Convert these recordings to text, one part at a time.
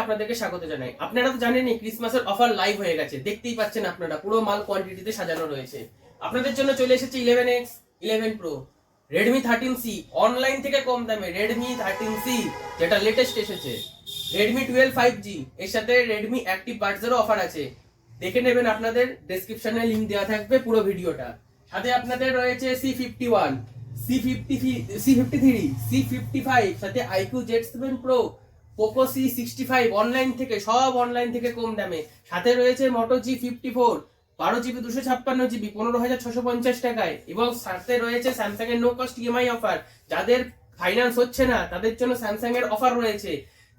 আপনাদেরকে স্বাগত জানাই। আপনারা তো জানেনই ক্রিসমাসের অফার লাইভ হয়ে গেছে, দেখতেই পাচ্ছেন আপনারা, পুরো মাল কোয়ান্টিটিতে সাজানো রয়েছে। আপনাদের জন্য চলে এসেছে 11X 11 Pro, Redmi 13C online থেকে কম দামে, Redmi 13C যেটা লেটেস্ট এসেছে, Redmi 12 5G এর সাথে Redmi Active Buds এরও অফার আছে, দেখে নেবেন। আপনাদের ডেসক্রিপশনে লিংক দেওয়া থাকবে পুরো ভিডিওটা। সাথে আপনাদের রয়েছে C51, C53, C55, সাথে iQOO Z7 Pro, Poco C65 online থেকে, সব অনলাইন থেকে কম দামে। সাথে রয়েছে Moto G54 12GB 256GB 15,650 টাকায়, এবং সাথে রয়েছে স্যামসাং এর নো কস্ট ইএমআই অফার। যাদের ফাইন্যান্স হচ্ছে না তাদের জন্য স্যামসাং এর অফার রয়েছে।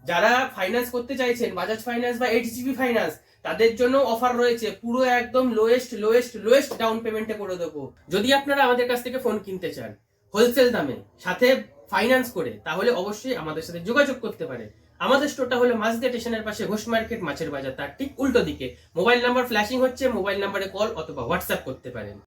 যারা ফাইন্যান্স করতে চাইছেন, বাজাজ ফাইন্যান্স বা এইচডিবি ফাইন্যান্স, তাদের জন্য অফার রয়েছে। পুরো একদম লোয়েস্ট ডাউন পেমেন্টে করে দেবো। যদি আপনারা আমাদের কাছ থেকে ফোন কিনতে চান হোলসেল দামে, সাথে ফাইন্যান্স করে, তাহলে অবশ্যই আমাদের সাথে যোগাযোগ করতে পারেন। আমাদের স্টোরটা হলো মাঝদিয়া স্টেশনের পাশে, ঘোষ মার্কেট, মাছের বাজার, তার ঠিক উল্টো দিকে। মোবাইল নাম্বার ফ্ল্যাশিং হচ্ছে, মোবাইল নাম্বারে কল অথবা হোয়াটসঅ্যাপ করতে পারেন।